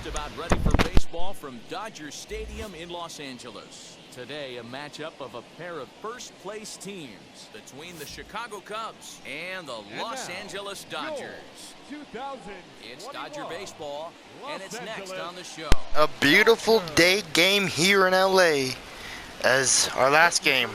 just about ready for baseball from Dodger Stadium in Los Angeles. Today, a matchup of a pair of first-place teams between the Chicago Cubs and the Los Angeles Dodgers. It's Dodger baseball, and it's next on the show. A beautiful day game here in LA. As our last game,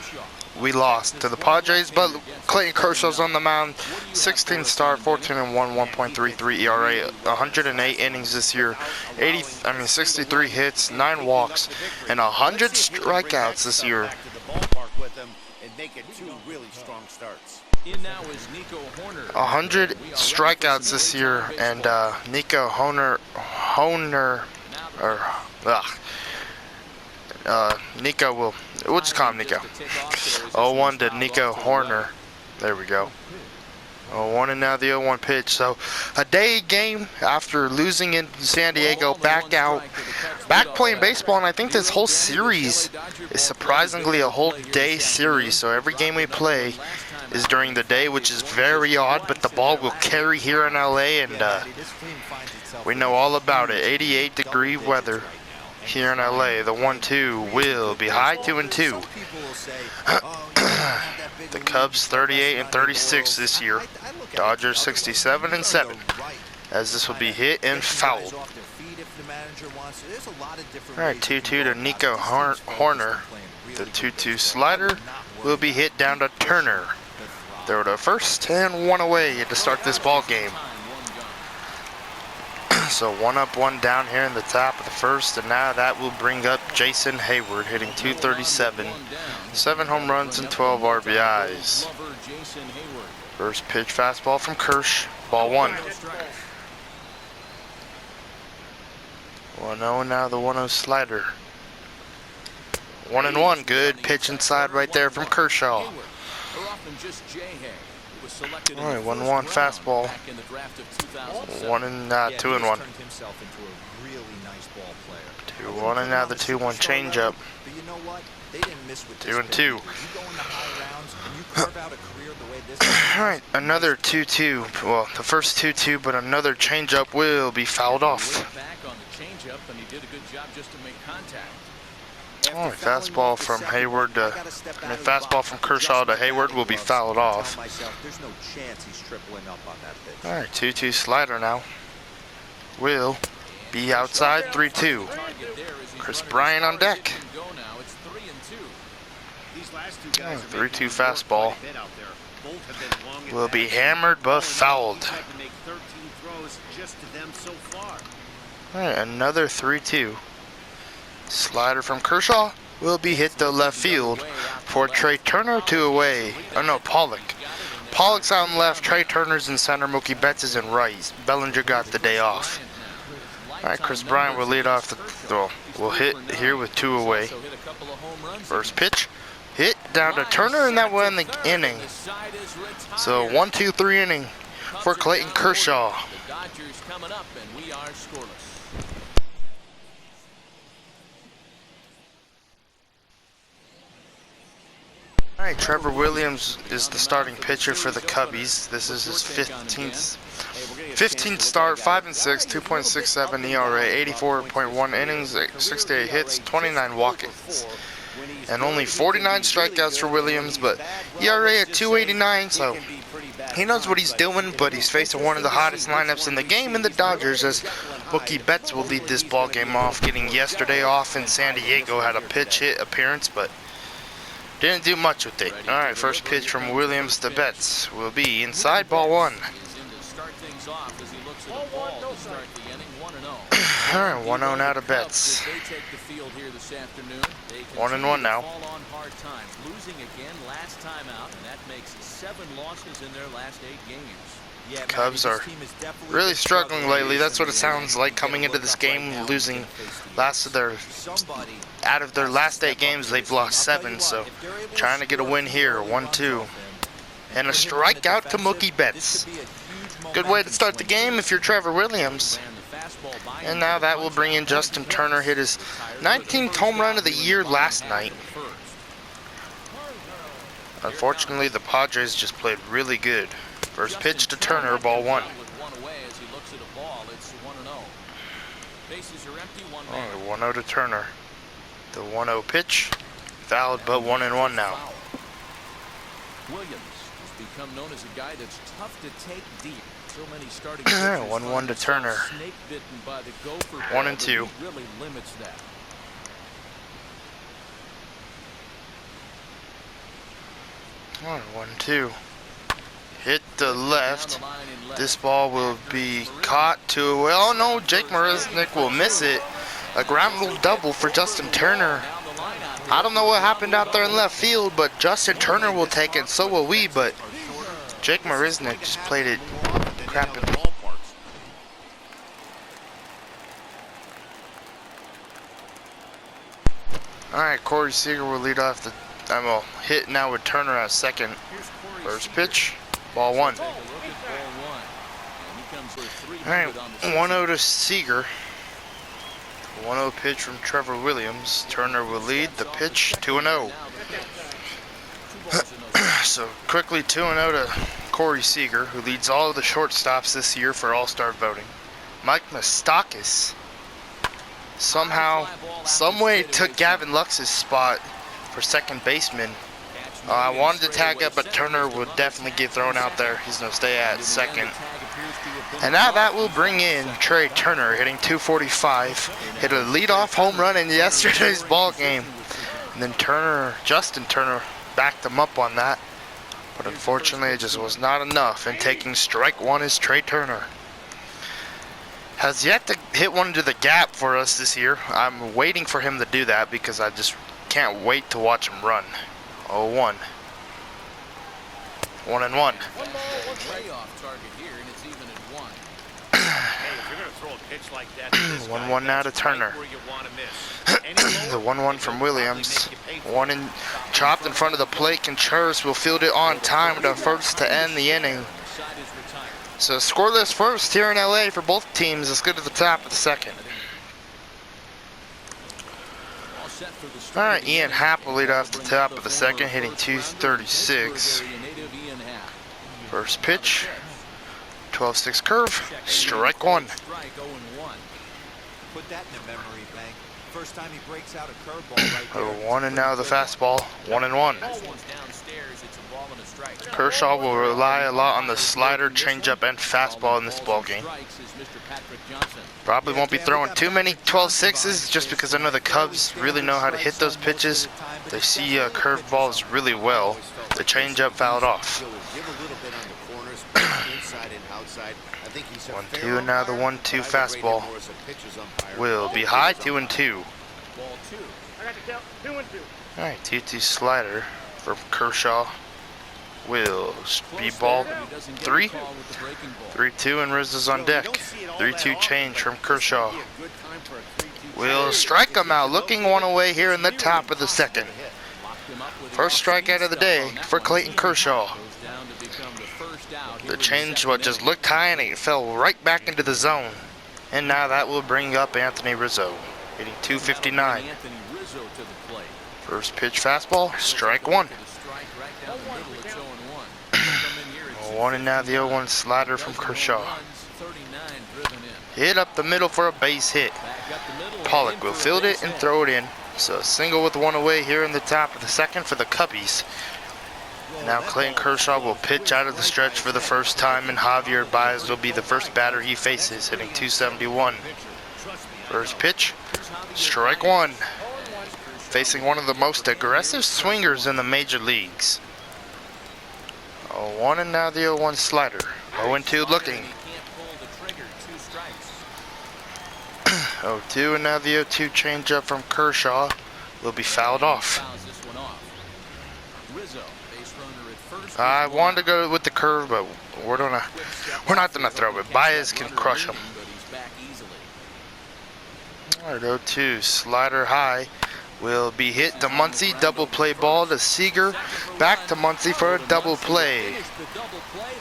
we lost to the Padres, but Clayton Kershaw's on the mound. 16 start, 14-1, 1.33 ERA, 108 innings this year, 63 hits, 9 walks, and 100 strikeouts this year. 100 strikeouts this year, and we'll just call him Nico. 0-1 to Nico Horner. There we go. 0-1 and now the 0-1 pitch. So a day game after losing in San Diego, back playing baseball, and I think this whole series is surprisingly a whole day series. So every game we play is during the day, which is very odd, but the ball will carry here in LA, and we know all about it. 88-degree weather here in LA. The 1-2 will be high, 2-2. The Cubs 38 and 36 this year. Dodgers 67 and 7. As this will be hit and fouled. All right, 2-2 to Nico Horner. The 2-2 slider will be hit down to Turner. Throw to first and 1 away to start this ball game. So 1 up, 1 down here in the top of the first, and now that will bring up Jason Hayward, hitting .237, 7 home runs and 12 RBIs. First pitch fastball from Kersh, ball 1. 1-0 now the 1-0 slider. 1-1, good pitch inside right there from Kershaw. All right, 1-1 fastball. 2-1. 2-1 and now the 2-1 changeup. 2-2. All right, another 2-2. Well, the first 2-2, but another changeup will be fouled off. Oh, fastball from Hayward to, fastball from Kershaw to Hayward will be fouled off. All right, 2-2 slider now. Will be outside, 3-2. Chris Bryant on deck. 3-2 fastball. Will be hammered but fouled. All right, another 3-2. Slider from Kershaw will be hit to left field for Trey Turner, 2 away. Oh no, Pollock. Pollock's out in left, Trey Turner's in center, Mookie Betts is in right. Bellinger got the day off. Alright, Chris Bryant will lead off will hit here with 2 away. First pitch, hit down to Turner, and that will end the inning. So 1-2-3 inning for Clayton Kershaw. All right, Trevor Williams is the starting pitcher for the Cubbies. This is his 15th start, 5-6, 2.67 ERA, 84.1 innings, 68 hits, 29 walk-ins, and only 49 strikeouts for Williams, but ERA at 2.89, so he knows what he's doing, but he's facing one of the hottest lineups in the game in the Dodgers, as Mookie Betts will lead this ball game off, getting yesterday off in San Diego, had a pitch hit appearance, but didn't do much with it. All right, first pitch from Williams to Betts will be inside, ball 1. All right, 1-0 now to Betts. 1-1 now. Cubs are really struggling lately. That's what it sounds like coming into this game, losing out of their last 8 games, they've lost 7, so trying to get a win here. 1-2. And a strikeout to Mookie Betts. Good way to start the game if you're Trevor Williams. And now that will bring in Justin Turner, hit his 19th home run of the year last night. Unfortunately, the Padres just played really good. First pitch to Turner, ball 1. Bases are empty, one Oh, man. 1-0 to Turner. The 1-0 pitch. Fouled, but 1-1 now. Williams has become known as a guy that's tough to take deep. So many starting 1-1 to Turner. Snake bitten by the gopher 1-2. really limits that. 1-2. Hit the left. This ball will be caught to, well, no, Jake Marisnick will miss it. A ground rule double for Justin Turner. I don't know what happened out there in left field, but Justin Turner will take it, so will we, but Jake Marisnick just played it crapping. Alright, Corey Seager will lead off the hit now with Turner at second. First pitch, ball one. Alright, 1-0 to Seager. 1-0 pitch from Trevor Williams. Turner will lead the pitch, 2-0. So quickly 2-0 to Corey Seager, who leads all of the shortstops this year for All-Star voting. Mike Moustakas somehow, someway took Gavin Lux's spot for second baseman. I wanted to tag up, but Turner would definitely get thrown out there. He's going to stay at second. And now that will bring in Trey Turner, hitting 245. Hit a leadoff home run in yesterday's ball game. And then Justin Turner backed him up on that. But unfortunately, it just was not enough. And taking strike one is Trey Turner. Has yet to hit one into the gap for us this year. I'm waiting for him to do that because I just can't wait to watch him run. 0-1. 1-1. 1-1 now to Turner. The 1-1 from Williams. One in, chopped in front of the plate. Contreras will field it on time to first to end the inning. So scoreless first here in LA for both teams. Let's go to the top of the second. Alright, Ian Happ will lead off the top of the second, hitting 236. First pitch, 12-6 curve, strike one. Put that in the memory bank. First time he breaks out a curveball right there. 0-1 and now the fastball, 1-1. Kershaw will rely a lot on the slider, changeup, and fastball in this ball game. Probably won't be throwing too many 12-6s just because I know the Cubs really know how to hit those pitches. They see curveballs really well. The changeup fouled off. 1-2 and now the 1-2 fastball will be high, 2-2. Alright, 2-2 slider from Kershaw will be ball 3. 3-2 and Rizzo's on deck. 3-2 change from Kershaw. Will strike him out, looking one away here in the top of the second. First strikeout of the day for Clayton Kershaw. The change just looked high and it fell right back into the zone. And now that will bring up Anthony Rizzo, hitting 259. First pitch fastball, strike one. 1 and now the 0-1 slider from Kershaw. Hit up the middle for a base hit. Pollock will field it and throw it in. So a single with one away here in the top of the second for the Cubbies. Now Clayton Kershaw will pitch out of the stretch for the first time, and Javier Baez will be the first batter he faces, hitting 271. First pitch, strike one. Facing one of the most aggressive swingers in the major leagues. 0-1 and now the 0-1 slider. 0-2 looking. 0-2 and now the 0-2 changeup from Kershaw will be fouled off. I wanted to go with the curve, but we're not gonna throw it. Baez can crush him. Alright, 0-2 slider high will be hit to Muncie. Double play ball to Seager. Back to Muncie for a double play.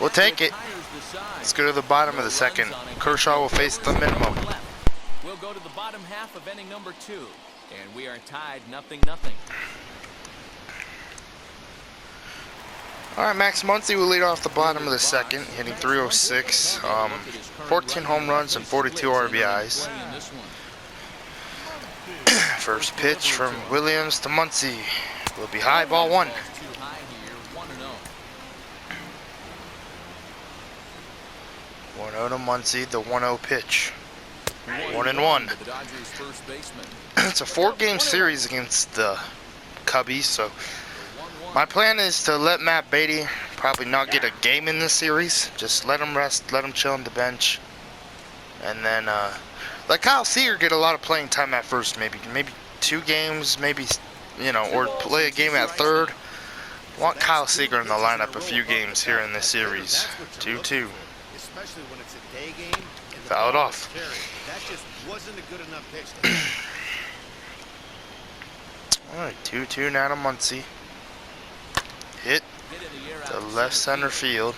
We'll take it. Let's go to the bottom of the second. Kershaw will face the minimum. We'll go to the bottom half of inning number 2, and we are tied 0-0. Alright, Max Muncie will lead off the bottom of the second, hitting 306. 14 home runs and 42 RBIs. First pitch from Williams to Muncie will be high, ball one. 1-0 to Muncie, the 1-0 pitch. 1-1. It's a 4-game series against the Cubbies, so my plan is to let Matt Beatty probably not get a game in this series. Just let him rest, let him chill on the bench, and then let Kyle Seager get a lot of playing time at first. Maybe 2 games, maybe, you know, or play a game at third. Want Kyle Seager in the lineup a few games here in this series. 2-2. Especially when it's a day game. Fouled off. That just wasn't a good enough pitch. Alright, 2-2 now to Muncie. Hit to left center field.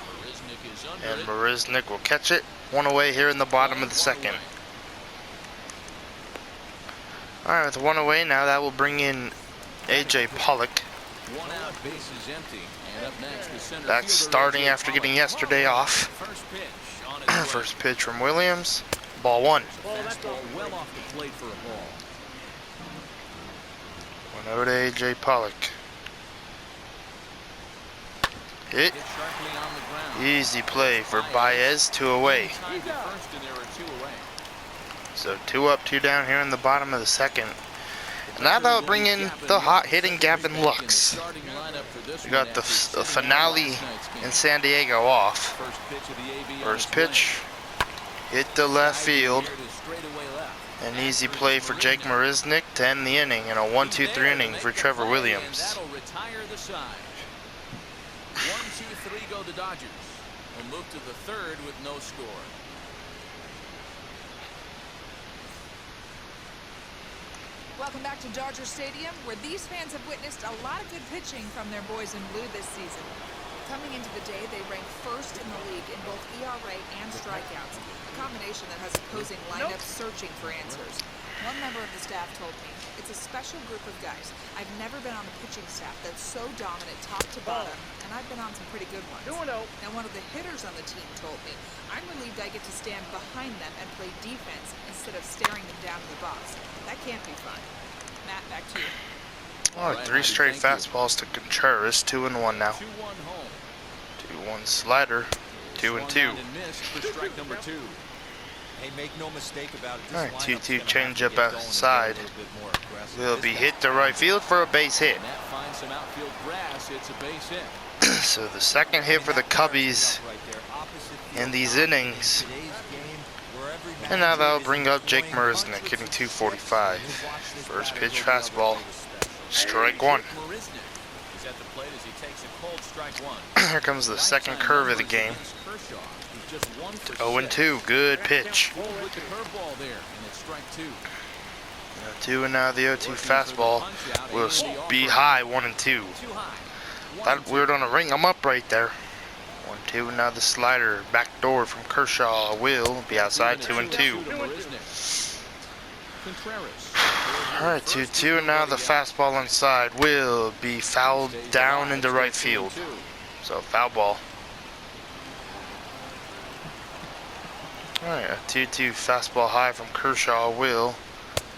And Marisnik will catch it. 1 away here in the bottom of the second. Alright, with 1 away now, that will bring in A.J. Pollock. Back starting after getting yesterday off. First pitch from Williams. Ball 1. 1-0 to A.J. Pollock. Hit. Easy play for Baez, 2 away. So 2 up, 2 down here in the bottom of the second. And now they'll bring in the hot hitting Gavin Lux. We got the finale in San Diego off. First pitch. Hit the left field. An easy play for Jake Marisnik to end the inning, and a 1-2-3 inning for Trevor Williams. 1-2-3 go the Dodgers. We'll move to the third with no score. Welcome back to Dodger Stadium, where these fans have witnessed a lot of good pitching from their boys in blue this season. Coming into the day, they rank first in the league in both ERA and strikeouts, a combination that has opposing lineups searching for answers. One member of the staff told me, it's a special group of guys. I've never been on a pitching staff that's so dominant top to bottom, and I've been on some pretty good ones. Now, one of the hitters on the team told me, I'm relieved I get to stand behind them and play defense instead of staring them down in the box. That can't be fun. Matt, back to you. Oh, 3 straight fastballs to Contreras, 2-1 now. 2-1 slider, 2-2. Hey, make no mistake about it. Alright, 2-2 changeup outside. Will be hit to right field for a base hit. So the second hit for the Cubbies in these innings. And now that'll bring up Jake Marisnik, hitting 245. First pitch fastball. Strike 1. Here comes the second curve of the game. 0-2, good pitch. 2 and now the 0-2 fastball will be high, 1-2. Thought we were gonna ring him up right there. 1-2 and now the slider backdoor from Kershaw will be outside, 2-2. Alright, 2-2 and now the fastball inside will be fouled down into right field. So foul ball. Alright, a 2-2 fastball high from Kershaw will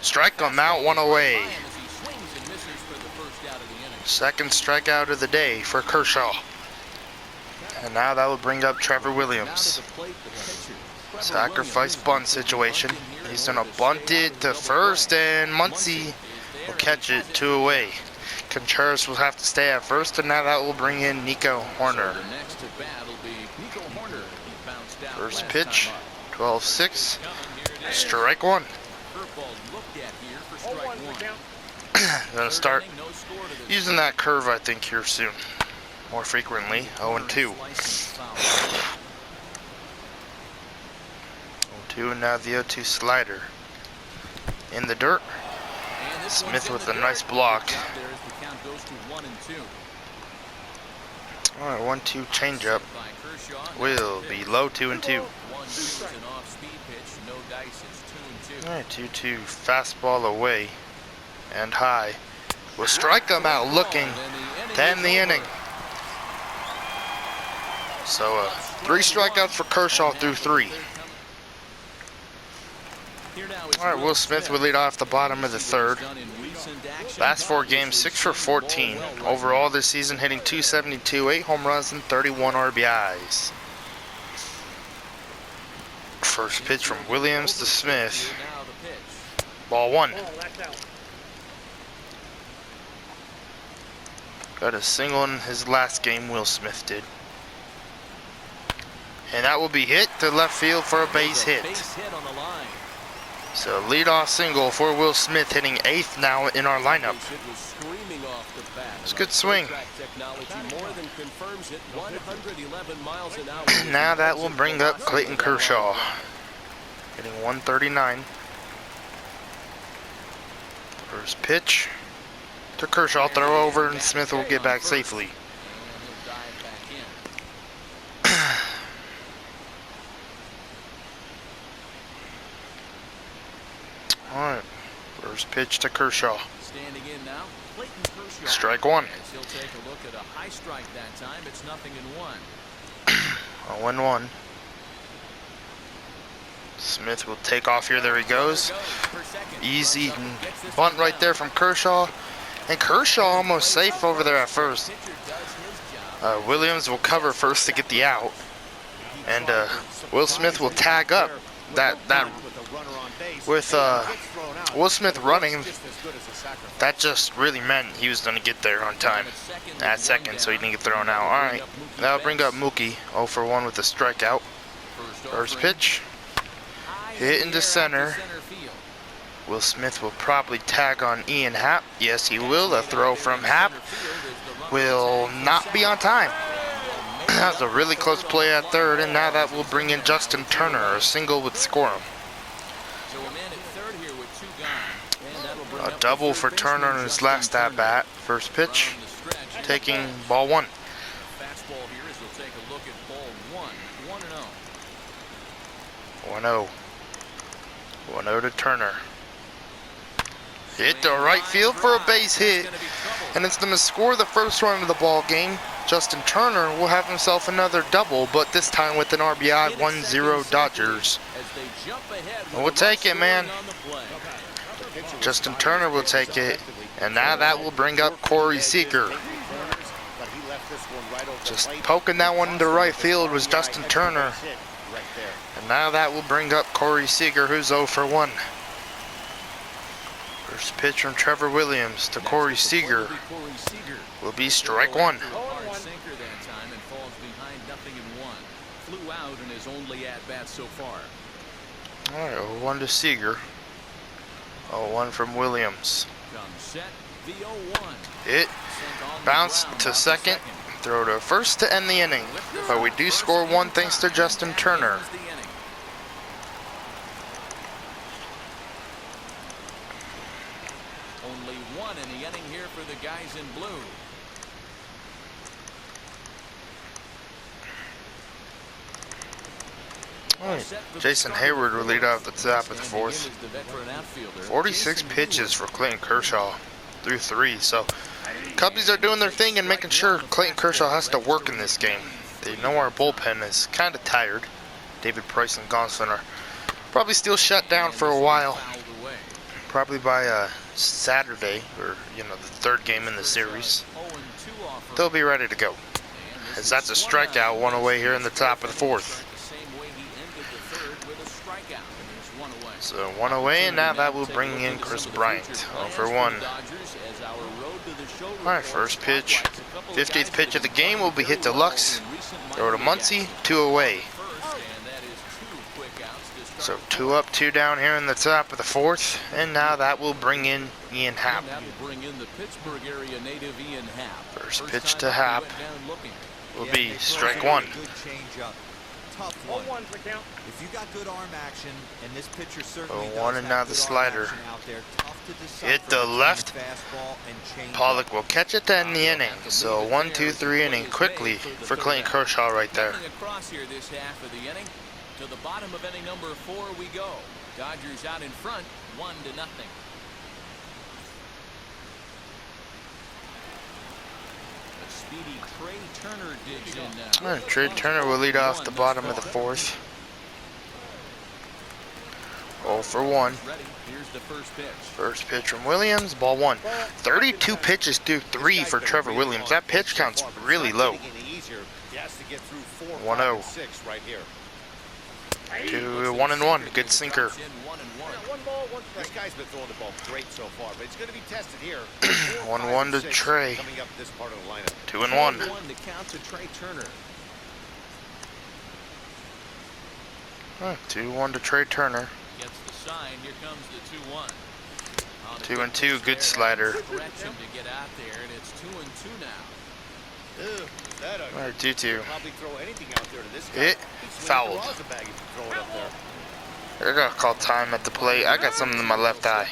strike him out, 1 away. Second strikeout of the day for Kershaw. And now that will bring up Trevor Williams. Sacrifice bunt situation. He's gonna bunt it to first, and Muncie will catch it 2 away. Contreras will have to stay at first, and now that will bring in Nico Horner. First pitch, 12-6, strike 1. Gonna start using that curve, I think, here soon. More frequently, 0-2. 0-2 and now the 0-2 slider. In the dirt. Smith with a nice block. Alright, 1-2 changeup. Will be low, 2-2. Alright, 2-2 fastball away and high. Will strike him out looking to end the inning. So 3 strikeouts for Kershaw through 3. All right, Will Smith will lead off the bottom of the third. Last 4 games, 6 for 14. Overall this season, hitting .272, 8 home runs, and 31 RBIs. First pitch from Williams to Smith. Ball 1. Got a single in his last game, Will Smith did. And that will be hit to left field for a base hit. So leadoff single for Will Smith, hitting 8th now in our lineup. It's a good swing. Now that will bring up Clayton Kershaw, hitting 139. First pitch to Kershaw, throw over, and Smith will get back safely. Alright, first pitch to Kershaw. Standing in now, Clayton Kershaw. Strike 1. He'll take a look at a high strike that time. It's 0-1. 0-1. Smith will take off here. There he goes. Easy bunt right there from Kershaw. And Kershaw almost safe over there at first. Williams will cover first to get the out. And Will Smith will tag up. That with Will Smith running, that just really meant he was going to get there on time at second, so he didn't get thrown out. All right, that'll bring up Mookie, 0 for 1 with a strikeout. First pitch, hit into center. Will Smith will probably tag on Ian Happ. Yes, he will. A throw from Happ will not be on time. That was a really close play at third, and now that will bring in Justin Turner. A single would score him. A double for Turner on his last at bat. First pitch, taking ball 1. Fastball here as we'll take a look at ball 1. 1-0. 1-0 to Turner. Hit to right field for a base hit, and it's going to score the first run of the ball game. Justin Turner will have himself another double, but this time with an RBI. 1-0 Dodgers. We'll take it, man. Justin Turner will take it, and now that will bring up Corey Seager. Just poking that one into right field was Justin Turner. And now that will bring up Corey Seager, who's 0 for 1. First pitch from Trevor Williams to Corey Seager will be strike 1. Alright, 0-1 to Seager. 0-1 from Williams. Hit, bounce to second, throw to first to end the inning. But we do score 1 thanks to Justin Turner. Only 1 in the inning here for the guys in blue. Right. Jason Hayward will lead off the top of the 4th. 46 pitches for Clayton Kershaw through 3. So Cubbies are doing their thing and making sure Clayton Kershaw has to work in this game. They know our bullpen is kind of tired. David Price and Gonsolin are probably still shut down for a while. Probably by Saturday, or the 3rd game in the series, they'll be ready to go. As that's a strikeout, 1 away here in the top of the 4th. So 1 away, and now that will bring in Chris Bryant. 0 for 1. Alright, first pitch. 50th pitch of the game will be hit to Lux. Throw to Muncie, 2 away. So 2 up, 2 down here in the top of the 4th, and now that will bring in Ian Happ. First pitch to Happ will be strike 1. If you got good arm action, and this pitcher certainly 0-1, and now the slider. Hit the left. Pollock will catch it to end the inning. So 1-2-3 inning quickly for Clayton Kershaw right there. Across here this half of the inning. To the bottom of inning number 4 we go. Dodgers out in front, 1-0. The speedy Trey Turner digs in now. Trey Turner will lead off the bottom of the 4th. 0 for 1. Here's the first pitch. First pitch from Williams, ball 1. 32 pitches through 3 for Trevor Williams. That pitch count's really low. 1-0. 1-1. Good sinker. This guy's been throwing the ball great so far, but it's going to be tested here. 1-1 to Trey. 2-1. 2-1 to count to Trey Turner. 2-1 to Trey Turner. Gets the sign. Here comes the 2-1. 2-2. Good slider. Stretch him to get out there, and it's 2-2 now. All right, 2-2. Probably throw anything out there to this guy. Hit. Fouled. I gotta call time at the plate. I got something in my left eye.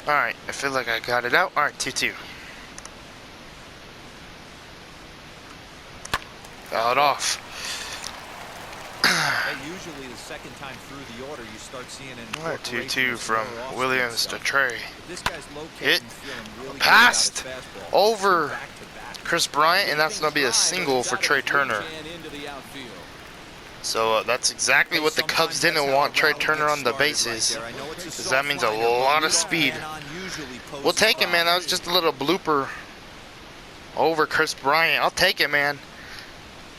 Alright, I feel like I got it out. Alright, 2-2. Fouled off. Usually the second time through the order you start seeing an Alright, 2-2 from Williams to Trey. This guy's Hit. Passed over Chris Bryant, and that's going to be a single for Trey Turner. So that's exactly what the Cubs didn't want Trey Turner on the bases, because that means a lot of speed. We'll take it, man. That was just a little blooper over Chris Bryant. I'll take it, man.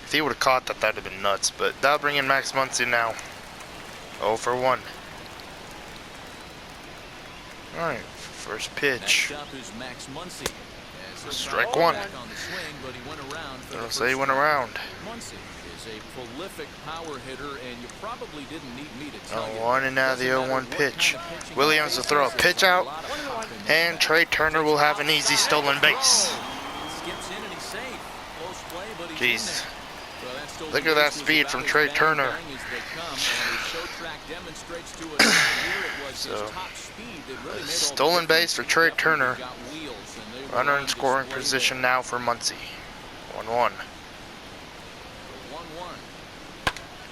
If he would have caught that, that would have been nuts. But that'll bring in Max Muncie now. 0 for 1. Alright, first pitch. Strike 1. Don't say he went around. Muncie is a prolific power hitter, and you probably didn't need me to tell you. 0-1, and now the 0-1 pitch. Williams will throw a pitch out, and Trey Turner will have an easy stolen base. Jeez. Look at that speed from Trey Turner. So, stolen base for Trey Turner. Runner in scoring position now for Muncie. 1-1.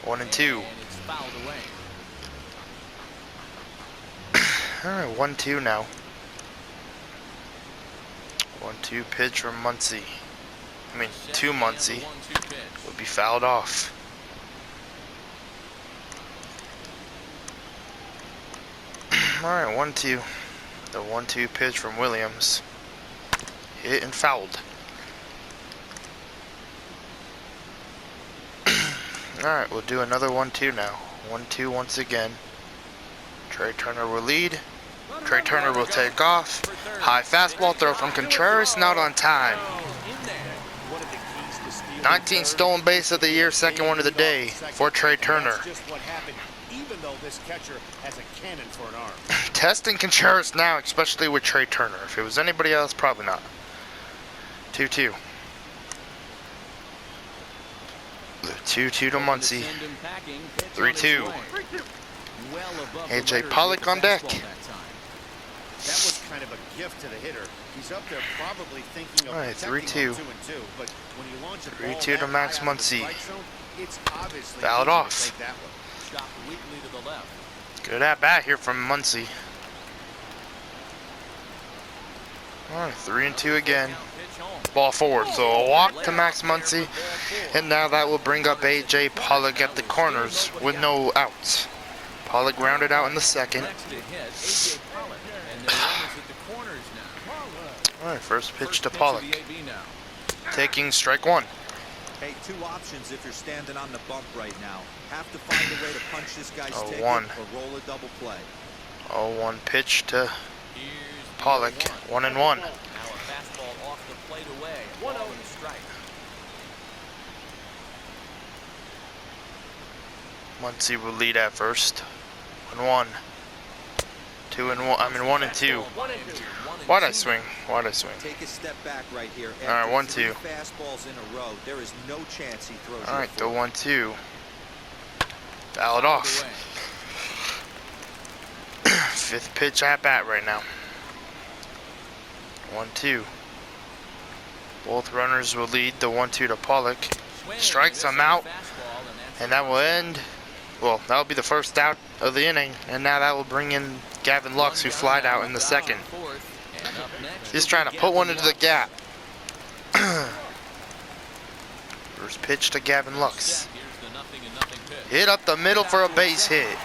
1-2. Alright, 1-2 now. 1-2 pitch from Muncie. I mean, to Muncie. Will be fouled off. Alright, 1-2. The 1-2 pitch from Williams. Hit and fouled. Alright, we'll do another 1-2 now. 1-2 once again. Trey Turner will lead. Trey Turner will take off. High fastball throw from Contreras, not on time. 19 stolen base of the year, second one of the day for Trey Turner. Testing Contreras now, especially with Trey Turner. If it was anybody else, probably not. 2-2. 2-2 to Muncie. 3-2. AJ Pollock on deck. That was kind of a gift to the hitter. He's up there probably thinking of all right, 3-2. But when you launch a 3-2 to Max Muncie. It's obviously fouled off. Shot weakly to the left. Good at bat here from Muncie. All right, 3-2 again. Ball forward, so a walk to Max Muncie, and now that will bring up AJ Pollock at the corners with no outs. Pollock rounded out in the second. Alright, first pitch to Pollock. Taking strike 1. Hey, two options if you're standing on the bump right now. Have to find a way to punch this guy's ticket 0-1. or roll a double play. 0-1 pitch to Pollock. 1-1. Muncie will lead at first. 1-1. 2-1. I mean 1-2. Why'd I swing? Why'd I swing? Take a step back right here. All right, 1-2. Fastballs in a row. There is no chance he throws. All right, the 1-2. Fouled off. Fifth pitch at bat right now. 1-2. Both runners will lead the 1-2 to Pollock. Strikes him out, and that will end. Well, that will be the first out of the inning, and now that will bring in Gavin Lux, who flied out in the second. He's trying to put one into the gap. First pitch to Gavin Lux. Hit up the middle for a base hit.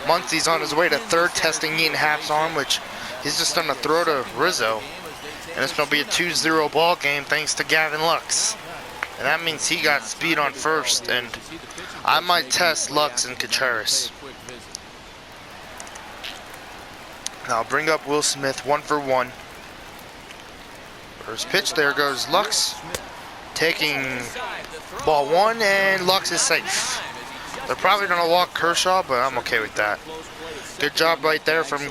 Muncie's on his way to third, testing Ian Happ's arm, which he's just going to throw to Rizzo. And it's going to be a 2-0 ball game thanks to Gavin Lux. And that means he got speed on first, and I might test Lux and Contreras. Now bring up Will Smith, 1-for-1. First pitch, there goes Lux. Taking ball 1, and Lux is safe. They're probably going to walk Kershaw, but I'm okay with that. Good job right there from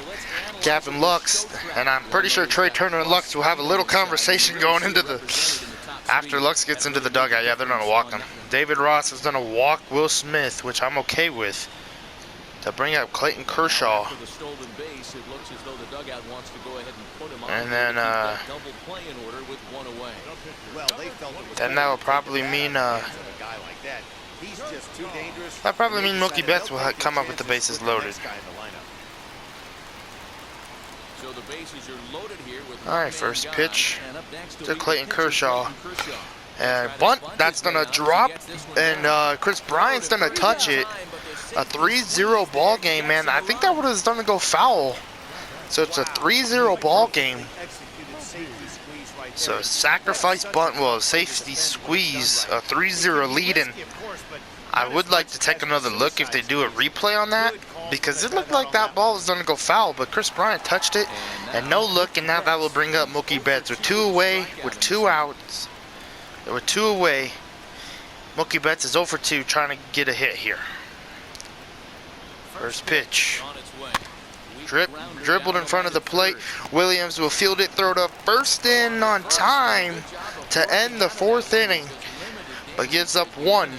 Gavin Lux. And I'm pretty sure Trey Turner and Lux will have a little conversation going into the... After Lux gets into the dugout, yeah, they're going to walk him. David Ross is going to walk Will Smith, which I'm okay with, to bring up Clayton Kershaw. And then, then that will probably mean, that probably mean Mookie Betts will come up with the bases loaded. Alright, first pitch to Clayton Kershaw. And bunt, that's going to drop, and Chris Bryant's going to touch it. A 3-0 ball game, man. I think that would have done to go foul. So it's a 3-0 ball game. So sacrifice bunt, well, safety squeeze, a 3-0 lead, and I would like to take another look if they do a replay on that, because it looked like that ball was going to go foul, but Chris Bryant touched it, and no look, and now that will bring up Mookie Betts with 2 away, with 2 outs. With 2 away, Mookie Betts is 0-for-2 trying to get a hit here. First pitch. Dribbled in front of the plate. Williams will field it, throw to first in on time to end the 4th inning, but gives up 1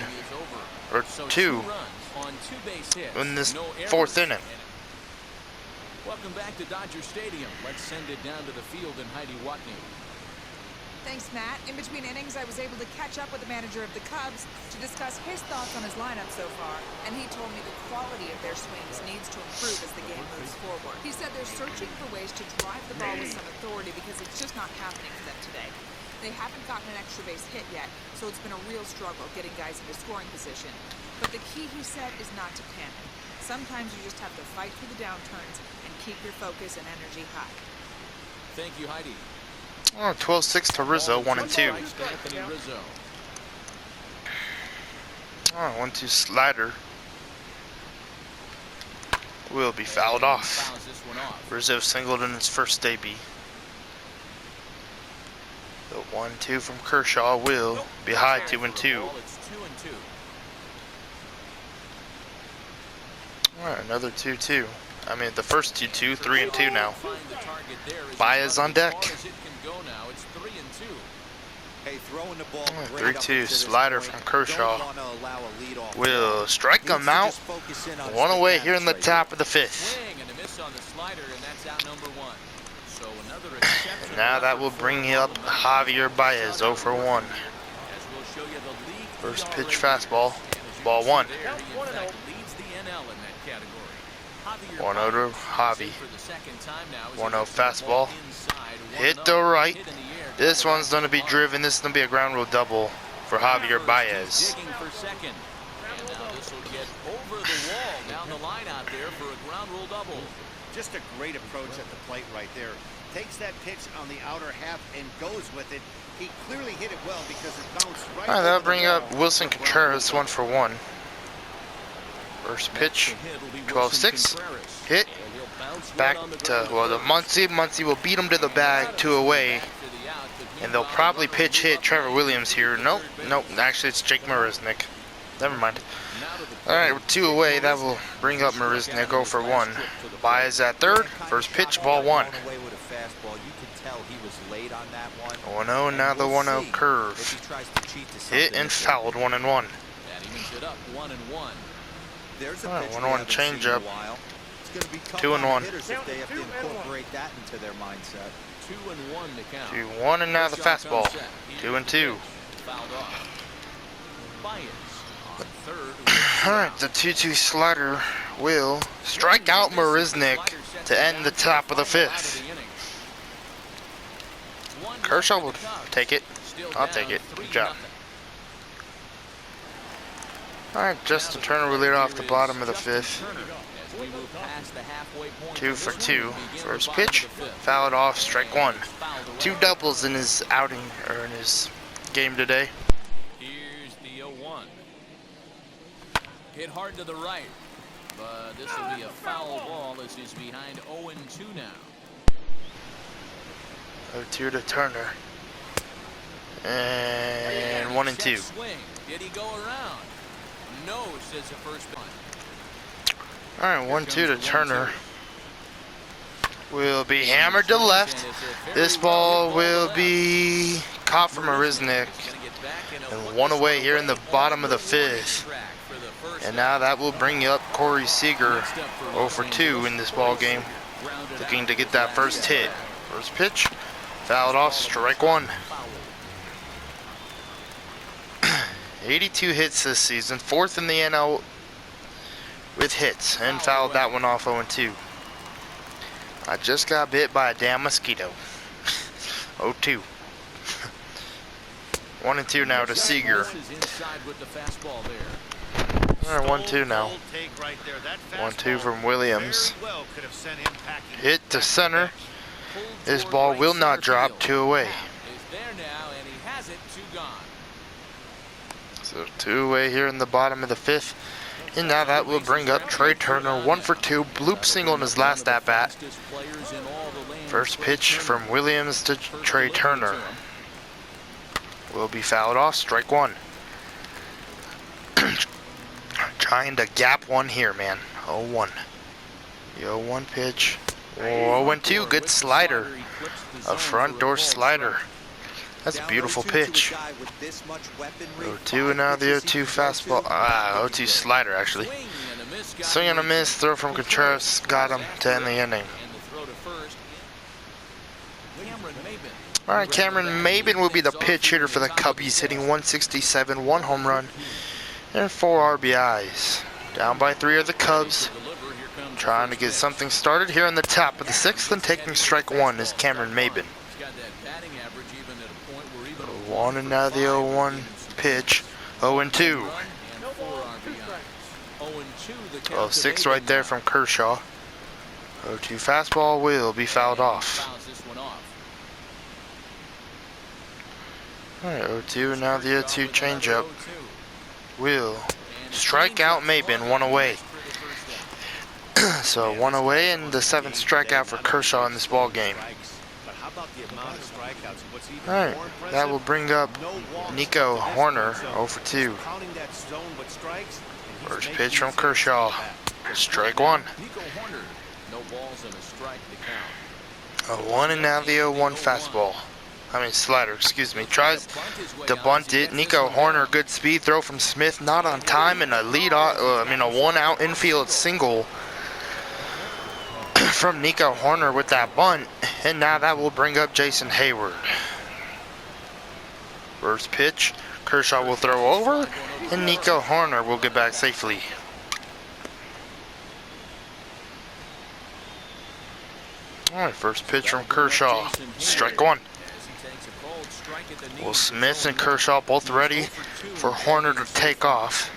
or 2 in this 4th inning. Welcome back to Dodger Stadium. Let's send it down to the field and Heidi Watney. Thanks, Matt. In between innings, I was able to catch up with the manager of the Cubs to discuss his thoughts on his lineup so far, and he told me the quality of their swings needs to improve as the game moves forward. He said they're searching for ways to drive the ball with some authority because it's just not happening for them today. They haven't gotten an extra base hit yet, so it's been a real struggle getting guys into scoring position. But the key, he said, is not to panic. Sometimes you just have to fight through the downturns and keep your focus and energy high. Thank you, Heidi. Oh, 12-6 to Rizzo, 1-2. Oh, 1-2 slider. Will be fouled off. Rizzo singled in his first debut. The 1-2 from Kershaw will be high, 2-2. Alright, another 2-2. I mean, the first 2-2, 3-2 now. Baez on deck. 3-2 slider from Kershaw. Will strike him out. 1 away here in the top of the 5th. And now that will bring up Javier Baez, 0-for-1. First pitch fastball. Ball 1. 1-0 to Javi. 1-0 fastball. Hit the right. This one's going to be driven. This is going to be a ground rule double for Javier Baez. Just a great approach at the plate right there. Takes that pitch on the outer half and goes with it. He clearly hit it well because it bounced right. Alright, that'll bring up Wilson Contreras, 1-for-1. First pitch, 12-6. Hit. Back to, well, the Muncie. Muncie will beat him to the bag, 2 away. And they'll probably pitch hit Trevor Williams here. Nope, nope. Actually, it's Jake Marisnick. Never mind. Alright, with 2 away, that will bring up Marisnick, 0-for-1. Baez at third. First pitch, ball 1. 1-0, now the 1-0 curve. Hit and fouled, 1-1. 1-1 changeup. 2-1. 2-1, and now the fastball. 2-2. Alright, the 2-2 slider will strike out Marisnick to end the top of the 5th. Kershaw will take it. I'll take it. Good job. Alright, Justin Turner will lead off the bottom of the 5th. 2 for 2. First pitch, fouled off, strike 1. 2 doubles in his outing, or in his game today. Here's the 0-1. Hit hard to the right, but this will be a foul ball as he's behind 0-2 now. 0-2 to Turner. And 1-2. Swing. Did he go around? No, says the first one. Alright, 1-2 to Turner. Will be hammered to left. This ball will be caught from a Rizzo. And 1 away here in the bottom of the 5th. And now that will bring up Corey Seager 0 for 2 in this ball game. Looking to get that first hit. First pitch, fouled off, strike 1. 82 hits this season, 4th in the NL with hits, and fouled that one off 0-2. I just got bit by a damn mosquito. 0-2. 1-2 now to Seager. Alright, 1-2 now. 1-2 from Williams. Hit to center. This ball will not drop, 2 away. So 2 away here in the bottom of the 5th. And now that will bring up Trey Turner, 1 for 2. Bloop single in his last at-bat. First pitch from Williams to Trey Turner. Will be fouled off, strike 1. Trying to gap one here, man. 0-1. The 0-1 pitch. 0-2, good slider. A front door slider. That's a beautiful pitch. 0-2 and now the 0-2 fastball. 0-2 slider actually. Swing and a miss. Throw from Contreras. Got him to end the inning. Alright, Cameron Mabin will be the pitch hitter for the Cubbies, hitting 167, 1 home run, and 4 RBIs. Down by 3 are the Cubs. Trying to get something started here in the top of the 6th, and taking strike 1 is Cameron Mabin. 1 and now the 0-1 pitch. 0-2. 0-6 right there from Kershaw. 0-2 fastball will be fouled off. Alright, 0-2 and now the 0-2 changeup will strike out Mabin, 1 away. So 1 away and the 7th strikeout for Kershaw in this ball game. Alright, that will bring up Nico Horner, 0 for 2. First pitch from Kershaw, strike 1. 0-1 and now the 0-1 fastball. Slider, excuse me. Tries to bunt it. Nico Horner, good speed throw from Smith, not on time, and a lead off, a 1-out infield single from Nico Horner with that bunt. And now that will bring up Jason Hayward. First pitch, Kershaw will throw over, and Nico Horner will get back safely. Alright, first pitch from Kershaw, strike 1. Well, Smith and Kershaw both ready for Horner to take off.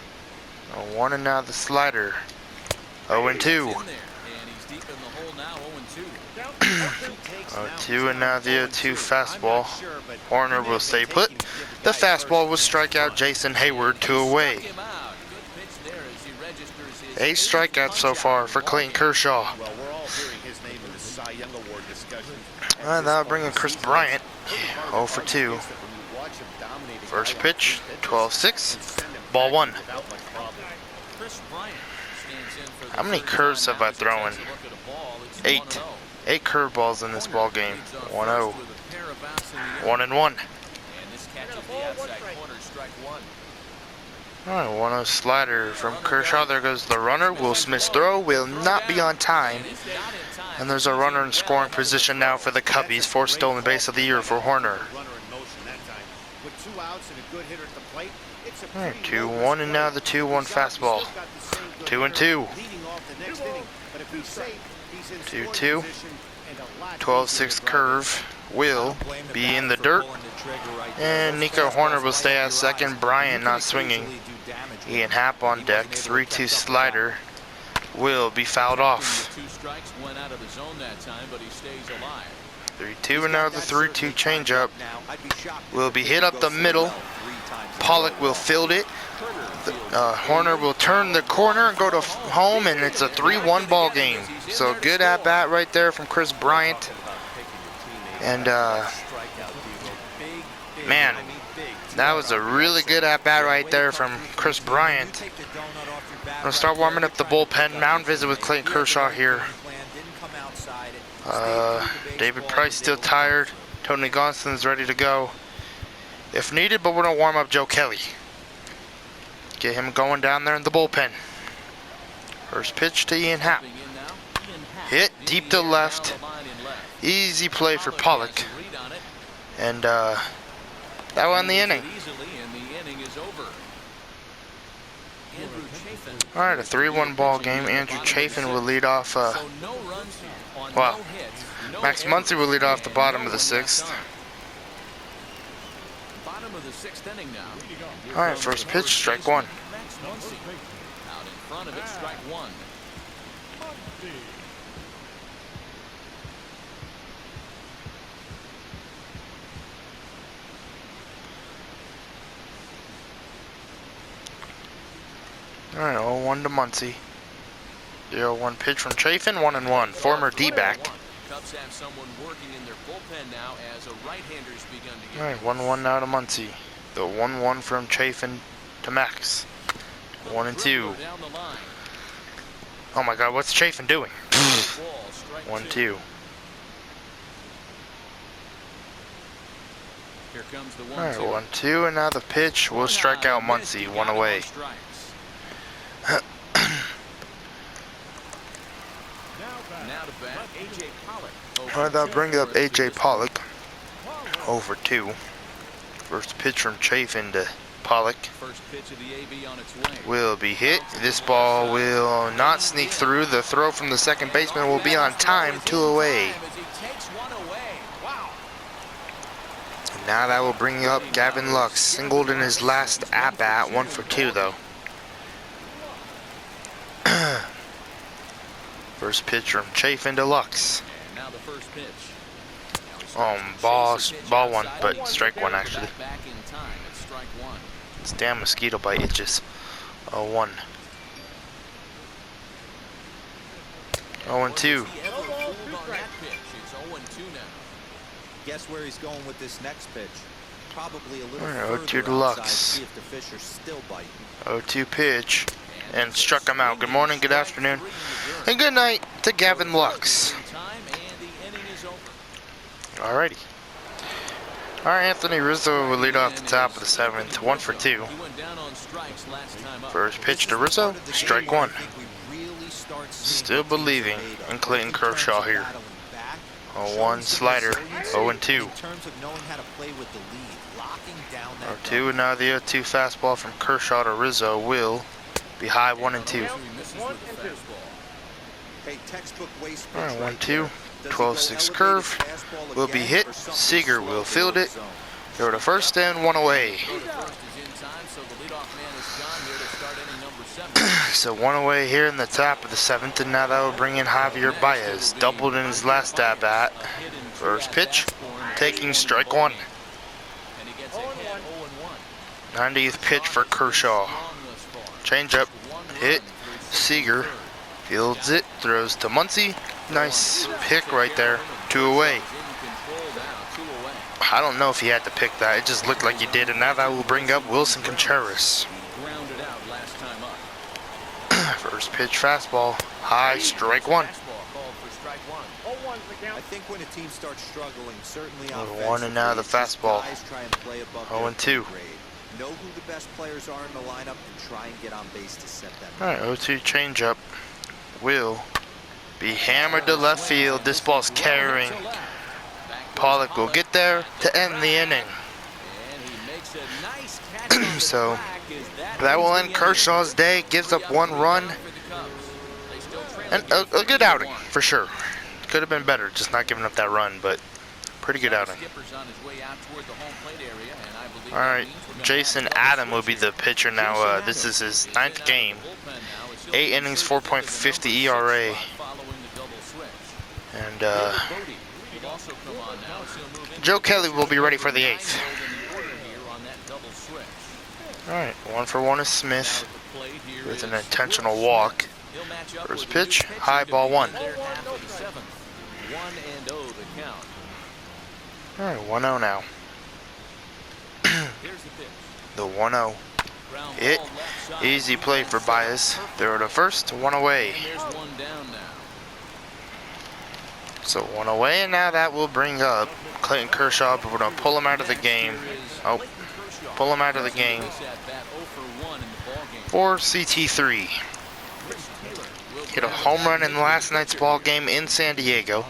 1 and now the slider. 0-2. 0-2 and now the 0-2 fastball. Horner will stay put. The fastball will strike out Jason Hayward, 2 away. 8 strikeouts so far for Clayton Kershaw. And that'll bring in Chris Bryant, 0 for 2. First pitch, 12-6, ball 1. How many curves have I thrown? 8. 8 curveballs in this ball game. 1-0. 1-1. Alright, 1-0 slider from Kershaw. There goes the runner. Will Smith's throw will not be on time. And there's a runner in scoring position now for the Cubbies. 4th stolen base of the year for Horner. Alright, 2-1 and now the 2-1 fastball. 2-2. 2-2. 12-6 curve will be in the dirt. And Nico Horner will stay at second. Bryant not swinging. Ian Happ on deck. 3-2 slider will be fouled off. 2 strikes, went out of the zone that time, but he stays alive. 3-2, and now the 3-2 changeup will be hit up the middle. Pollock will field it. Horner will turn the corner and go to home, and it's a 3-1 ball game. So good at bat right there from Chris Bryant. And man, that was a really good at bat right there from Chris Bryant. I'm gonna start warming up the bullpen. Mound visit with Clayton Kershaw here. David Price still tired. Tony Gonsolin's ready to go if needed, but we're gonna warm up Joe Kelly. Get him going down there in the bullpen. First pitch to Ian Happ. Hit deep to left. Easy play for Pollock. And that won the inning. Alright, a 3-1 ball game. Andrew Chafin will lead off. Well, Max Muncie will lead off the bottom of the 6th. Alright, first pitch, strike 1. Out in front of it, strike 1. Alright, 0-1 to Muncie. 0-1 pitch from Chafin, 1-1. Former D-back. Cubs have someone working in their bullpen now as a right-hander's begun to get. Alright, 1-1 now to Muncie. The 1-1 from Chafin to Max. 1-2. Oh my God, what's Chafin doing? 1-2. Here comes the 1-2. Alright, 1-2, and now the pitch will strike out Muncie, 1 away. Alright, that'll bring up AJ Pollock. Over 2. First pitch from Chafin to Pollock will be hit. This ball will not sneak through. The throw from the second baseman will be on time, 2 away. And now that will bring up Gavin Lux. Singled in his last at-bat, 1 for 2 though. First pitch from Chafin to Lux. Now the first pitch. Ball 1, but strike 1 actually. This damn mosquito bite itches. 0-1. 0-2. Guess where he's going with this next pitch? Probably a little Alright, 0-2 further to Lux. outside, see if the fish are still biting. 0-2 pitch. And struck him out. Good morning, good afternoon, and good night to Gavin Lux. Alrighty. Alright, Anthony Rizzo will lead off the top of the 7th. 1 for 2. First pitch to Rizzo, strike 1. Still believing in Clayton Kershaw here. 0-1 slider, 0-2. 0-2, and now the 0-2 fastball from Kershaw to Rizzo will be high, 1-2. Alright, 1-2. 12-6 curve will be hit. Seager will field it. Go to first and 1 away. So 1 away here in the top of the 7th, and now that will bring in Javier Baez. Doubled in his last at bat. First pitch, taking strike 1. 90th pitch for Kershaw. Changeup, hit. Seager fields it, throws to Muncie. Nice pick right there. 2 away. I don't know if he had to pick that. It just looked like he did, and now that will bring up Wilson Contreras. First pitch fastball, high, strike 1. I think when a team starts struggling, certainly 1 and now the fastball. 0-2. Know who the best players are in the lineup and try and get on base to set them. Alright, 0-2 changeup will be hammered to left field. This ball's carrying. Pollock will get there to end the inning. So that will end Kershaw's day. Gives up 1 run. And a good outing, for sure. Could have been better, just not giving up that run, but pretty good outing. Alright, Jason Adam will be the pitcher now. This is his 9th game. 8 innings, 4.50 ERA. And Joe Kelly will be ready for the 8th. Alright, 1-for-1 is Smith with an intentional walk. First pitch, high, ball 1. Alright, 1-0 now. The 1-0. Hit. Easy play for Baez. Throw to first, 1 away. So 1 away, and now that will bring up Clayton Kershaw, but we're going to pull him out of the game. Oh, pull him out of the game for CT3. Hit a home run in last night's ball game in San Diego,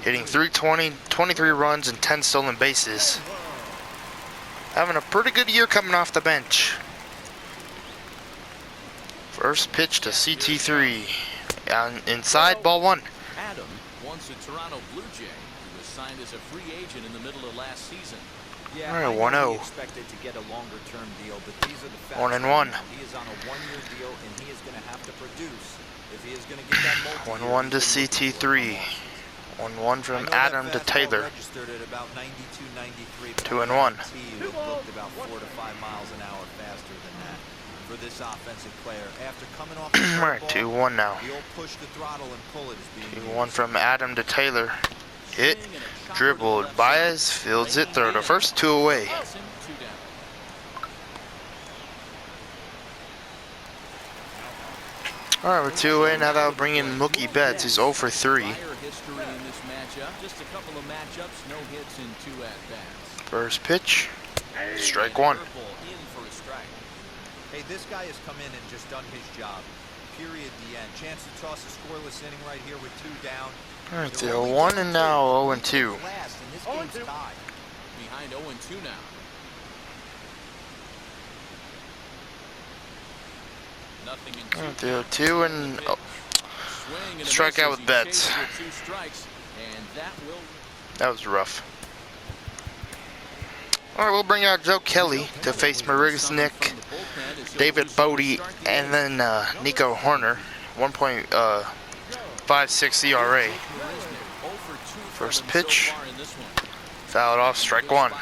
hitting 320, 23 runs and 10 stolen bases. Having a pretty good year coming off the bench. First pitch to CT3. Inside, ball 1. Adam, once a Toronto Blue Jay, he was signed as a free agent in the middle of last season. Yeah, All right, 1-0. Expected to get a longer-term deal, but these are the facts. 1-1. He is on a 1-year deal, and he is going to have to produce if he is going to get that multi-year. 1-1 to CT3. 1-1 from Adam to Taylor. 2-1. Looked about 4 to 5 miles an hour faster than that for this offensive player. After coming off the All right, 2-1 now. the old push the throttle and pull it is being 2-1 from Adam to Taylor. Hit, dribbled. Baez fields it, throw to first, 2 away. All right, we're 2 away. Now that'll bring in Mookie Betts, who's 0 for 3. Just a couple of matchups, no hits in 2 at-bats. First pitch, strike 1. Hey, this guy has come in and just done his job. Period. The end. Chance to toss a scoreless inning right here with 2 down. All right, 0-1 and now 0-2. Last, and this game's tied. Behind 0-2 now. Nothing in 2. All right, 0-2 and strike out with Betts. That was rough. All right, we'll bring out Joe Kelly to face Marisnick, David Bodie, and then Nico Horner. 1.56 ERA. First pitch, fouled off, strike 1.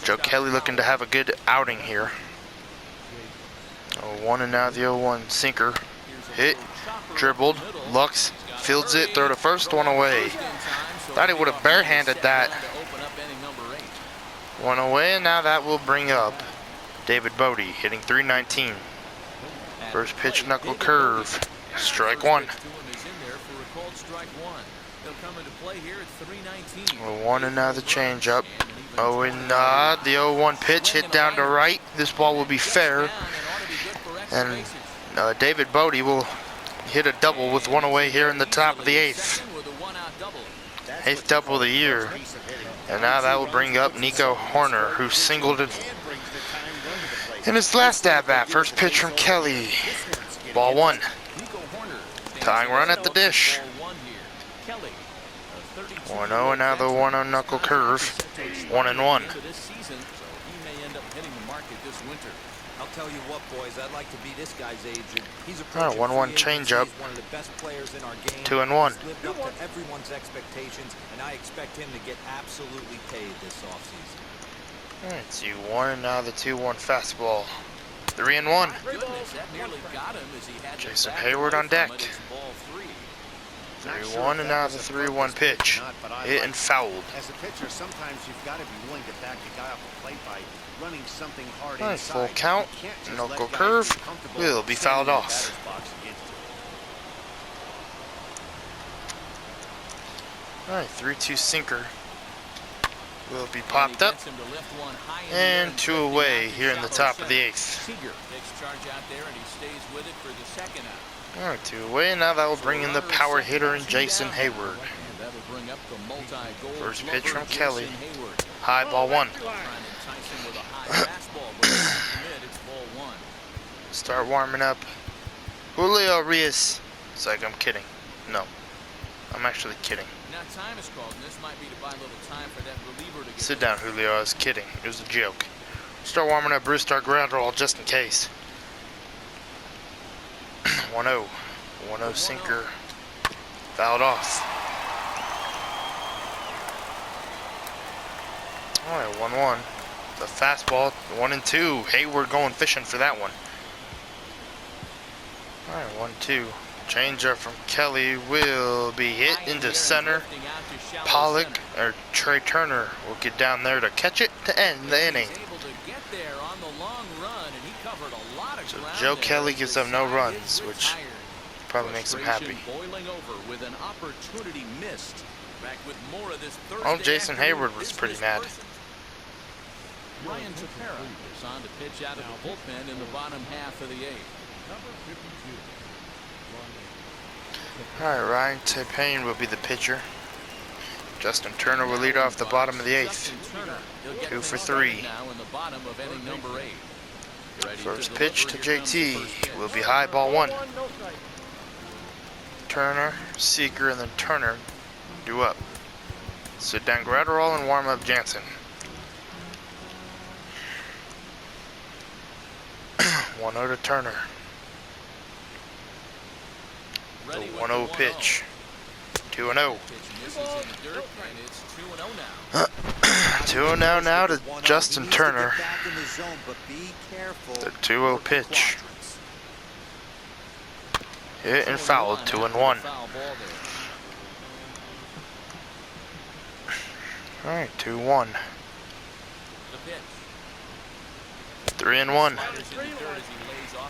Joe Kelly looking to have a good outing here. 0-1 and now the 0-1 sinker. Hit, dribbled, Lux fields it, throw to first, 1 away. Thought he would have barehanded that. 1 away, and now that will bring up David Bodie, hitting 319. First pitch, knuckle curve, strike 1. 0-1 and now the changeup. Oh, and the 0-1 pitch hit down to right. This ball will be fair, and David Bodie will hit a double with 1 away here in the top of the 8th. 8th double of the year. And now that will bring up Nico Horner, who singled it in his last at-bat. First pitch from Kelly. Ball 1. Tying run at the dish. 1-0 and now the 1-0 knuckle curve. 1-1. I'll tell you what, boys, I'd like to be this guy's agent. He's a 1-1 changeup. one of the best players in our game. 2-1. He's lived up to everyone's expectations, and I expect him to get absolutely paid this offseason. All right, 2-1 and now the 2-1 fastball. 3-1. Jason Hayward on deck. 3-1 and now the 3-1 pitch. Hit and fouled. As a pitcher, sometimes you've got to be willing to back the guy off the plate by running something hard All right, inside. full count. Knuckle curve will be fouled off. All right, 3-2 sinker will be popped up, and 2 away here in the top of the 8th. All right, 2 away, and now that will bring in the power hitter in Jason Hayward. First pitch from Kelly. High, ball 1. Start warming up. Julio Urias. It's like I'm kidding. No. I'm actually kidding. Now time is called, and this might be to buy a little time for that reliever to get. Sit down, Julio. I was kidding. It was a joke. Start warming up Bruce, start ground roll just in case. 1-0. 1-0 sinker. Fouled off. Alright, 1-1. The fastball, 1-2. Hayward going fishing for that one. Alright, 1-2. Changeup from Kelly will be hit into center. Pollock or Trey Turner will get down there to catch it to end the inning. So Joe Kelly gives up no runs, which probably makes him happy. Oh, Jason Hayward was pretty mad. Bryant is on to pitch out of the bullpen in the bottom half of the eighth. Alright, Ryan Tepane will be the pitcher. Justin Turner will lead off the bottom of the eighth. 2 for 3. First pitch to JT will be high, ball 1. Turner, Seager, and then Turner due up. Sit down Gratterall and warm up Jansen. 1-0 to Turner. The 1-0 pitch. 2-0. 2-0 now to Justin Turner. The 2-0 pitch. Hit and fouled. 2-1. Alright, 2-1. 3-1.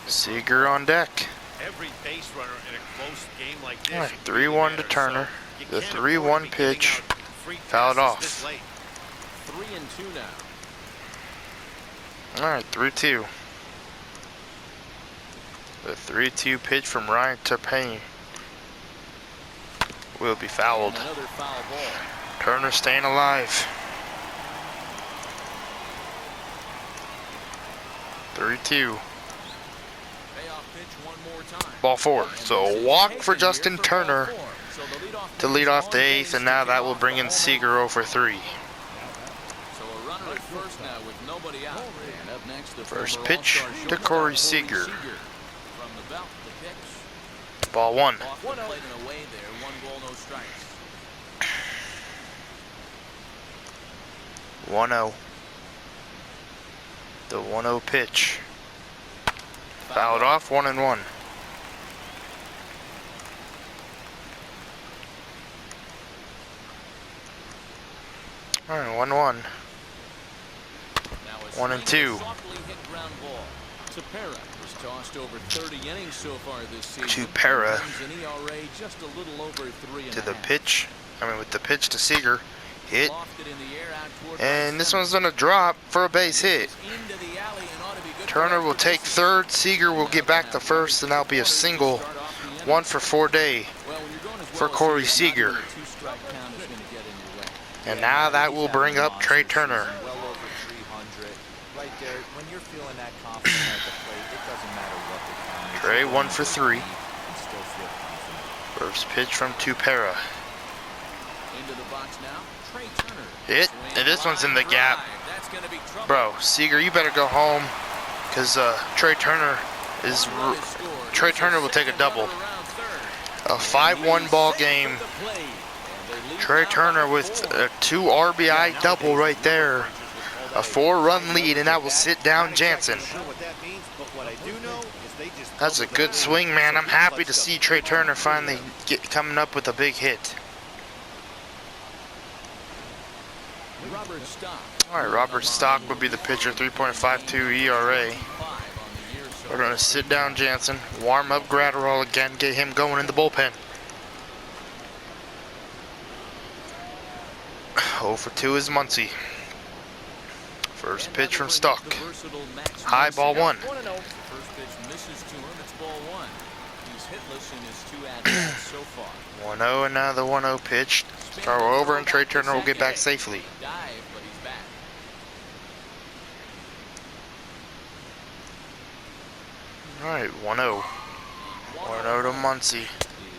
Seager on deck. Every base runner in a close game like this. Alright, 3-1 to Turner. The 3-1 pitch fouled off. 3-2 now. Alright, 3-2. The 3-2 pitch from Ryan Tepane will be fouled. Turner staying alive. 3-2. Ball 4. So a walk for Justin Turner to lead off the eighth, and now that will bring in Seager 0 for 3. First pitch to Corey Seager. Ball 1. 1-0. The 1-0 pitch. Fouled off, 1-1. Alright, 1-1. 1-2. To Para. To the pitch. With the pitch to Seager. Hit. And this one's gonna drop for a base hit. Turner will take third. Seager will get back to first, and that'll be a single. 1 for 4 day for Corey Seager. And now that will bring up Trey Turner. Trey 1 for 3. First pitch from Tupera. Hit, and this one's in the gap. Bro, Seager, you better go home, because Trey Turner will take a double. A 5-1 ball game. Trey Turner with a 2 RBI double right there. A 4-run lead, and that will sit down Jansen. That's a good swing, man. I'm happy to see Trey Turner finally coming up with a big hit. Alright, Robert Stock would be the pitcher, 3.52 ERA. We're going to sit down Jansen, warm up Gratterall again, get him going in the bullpen. 0 for 2 is Muncie. First pitch from Stock. High, ball 1. 1-0, and now the 1-0 pitch. Throw over, and Trey Turner will get back safely. Alright, 1-0. 1-0 to Muncie.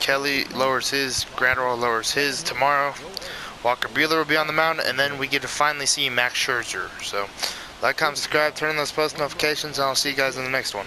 Kelly lowers his. Granderol lowers his tomorrow. Walker Buehler will be on the mound, and then we get to finally see Max Scherzer. So, like, comment, subscribe, turn on those post notifications, and I'll see you guys in the next one.